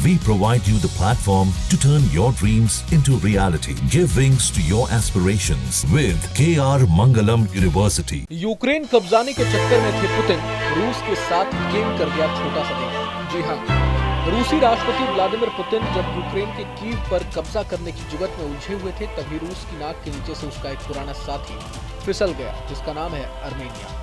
We provide you the platform to turn your dreams into reality. Give wings to your aspirations with KR Mangalam University. Ukraine कब्जाने के चक्कर में थे Putin, रूस के साथ गेम कर गया छोटा सा देश। जी हाँ, रूसी राष्ट्रपति व्लादिमीर पुतिन जब यूक्रेन के कीव पर कब्जा करने की जुगत में उलझे हुए थे, तभी रूस की नाक के नीचे से उसका एक पुराना साथी फिसल गया, जिसका नाम है अर्मेनिया।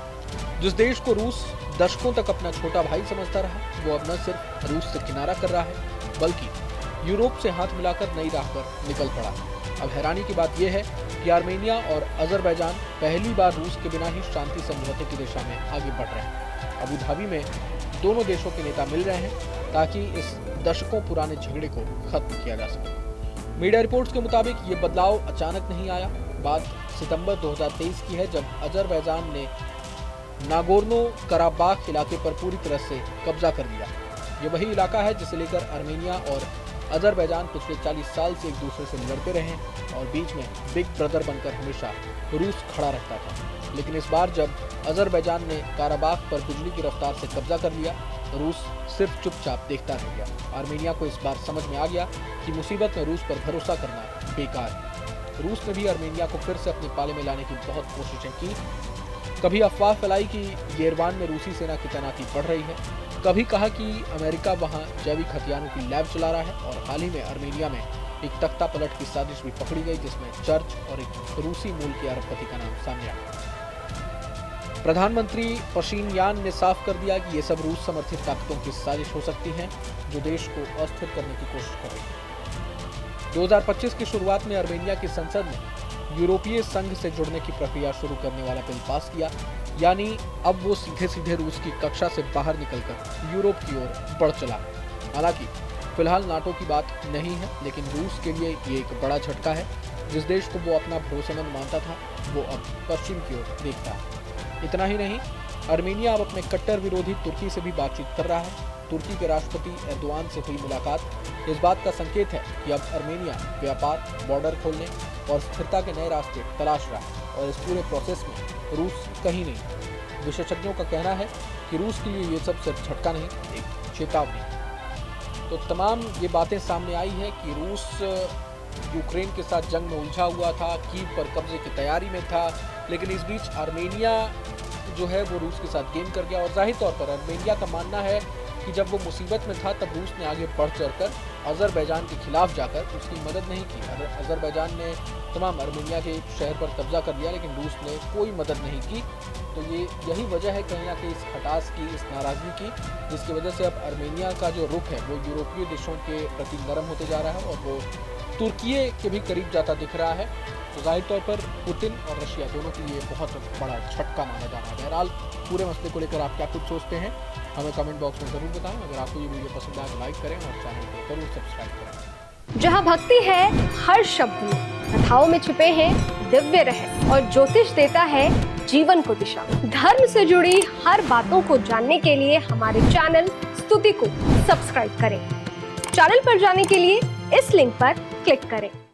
जिस देश को रूस दशकों तक अपना छोटा भाई समझता रहा, वो अब न सिर्फ रूस से किनारा कर रहा है, बल्कि यूरोप से हाथ मिलाकर नई राह पर निकल पड़ा। अब हैरानी की बात यह है कि आर्मेनिया और अजरबैजान पहली बार रूस के बिना ही शांति समझौते की दिशा में आगे बढ़ रहे हैं। अबू धाबी में दोनों देशों के नेता मिल रहे हैं ताकि इस दशकों पुराने झगड़े को खत्म किया जा सके। मीडिया रिपोर्ट्स के मुताबिक ये बदलाव अचानक नहीं आया। बात सितंबर 2023 की है, जब अजरबैजान ने नागोर्नो कराबाख इलाके पर पूरी तरह से कब्जा कर लिया। ये वही इलाका है जिसे लेकर आर्मेनिया और अजरबैजान पिछले 40 साल से एक दूसरे से लड़ते रहे और बीच में बिग ब्रदर बनकर हमेशा रूस खड़ा रहता था। लेकिन इस बार जब अजरबैजान ने काराबाख पर बिजली की रफ्तार से कब्जा कर लिया, रूस सिर्फ चुपचाप देखता रह गया। आर्मेनिया को इस बार समझ में आ गया कि मुसीबत में रूस पर भरोसा करना बेकार है। रूस ने भी आर्मेनिया को फिर से अपने पाले में लाने की बहुत कोशिशें की। कभी अफवाह फैलाई कि येरेवान में रूसी सेना की तैनाती बढ़ रही है, कभी कहा कि अमेरिका वहां जैविक हथियारों की लैब चला रहा है, और हाल ही में आर्मेनिया में एक तख्ता पलट की साजिश भी पकड़ी गई, जिसमें चर्च और एक रूसी मूल के अरबपति का नाम सामने आया। प्रधानमंत्री पशिनयान ने साफ कर दिया कि ये सब रूस समर्थित ताकतों की साजिश हो सकती है, जो देश को अस्थिर करने की कोशिश कर रही है। 2025 की शुरुआत में आर्मेनिया की संसद ने यूरोपीय संघ से जुड़ने की प्रक्रिया शुरू करने वाला बिल पास किया, यानी अब वो सीधे सीधे रूस की कक्षा से बाहर निकलकर यूरोप की ओर बढ़ चला। हालांकि फिलहाल नाटो की बात नहीं है, लेकिन रूस के लिए ये एक बड़ा झटका है। जिस देश को वो अपना भरोसेमंद मानता था, वो अब पश्चिम की ओर देखता है। इतना ही नहीं, आर्मेनिया अब अपने कट्टर विरोधी तुर्की से भी बातचीत कर रहा है। तुर्की के राष्ट्रपति एर्दोआन से हुई मुलाकात इस बात का संकेत है कि अब आर्मेनिया व्यापार, बॉर्डर खोलने और स्थिरता के नए रास्ते तलाश रहा है, और इस पूरे प्रोसेस में रूस कहीं नहीं। विशेषज्ञों का कहना है कि रूस के लिए ये सब सिर्फ झटका नहीं, एक चेतावनी। तो तमाम ये बातें सामने आई है कि रूस यूक्रेन के साथ जंग में उलझा हुआ था, कीव पर कब्जे की तैयारी में था, लेकिन इस बीच आर्मेनिया जो है वो रूस के साथ गेम कर गया। और जाहिर तौर पर आर्मेनिया का मानना है कि जब वो मुसीबत में था, तब रूस ने आगे बढ़ चढ़कर अजरबैजान के खिलाफ जाकर उसकी मदद नहीं की। अजरबैजान ने तमाम आर्मेनिया के शहर पर कब्जा कर लिया, लेकिन रूस ने कोई मदद नहीं की। तो ये यही वजह है कहीं ना कहीं इस खटास की, इस नाराज़गी की, जिसकी वजह से अब आर्मेनिया का जो रुख है वो यूरोपीय देशों के प्रति नरम होते जा रहा है और वो तुर्की के भी करीब जाता दिख रहा है। तो जाहिर तौर पर पुतिन और रशिया दोनों के लिए बहुत बड़ा झटका माना जा रहा है। बहरहाल पूरे मसले को लेकर आप क्या कुछ सोचते हैं, हमें कमेंट बॉक्स में ज़रूर बताएं। अगर आपको ये वीडियो पसंद आए तो लाइक करें और चैनल को जरूर सब्सक्राइब करें। जहाँ भक्ति है हर शब्द में, कथाओं में छुपे हैं दिव्य रहस्य, और ज्योतिष देता है जीवन को दिशा। धर्म से जुड़ी हर बातों को जानने के लिए हमारे चैनल स्तुति को सब्सक्राइब करें। चैनल पर जाने के लिए इस लिंक पर क्लिक करें।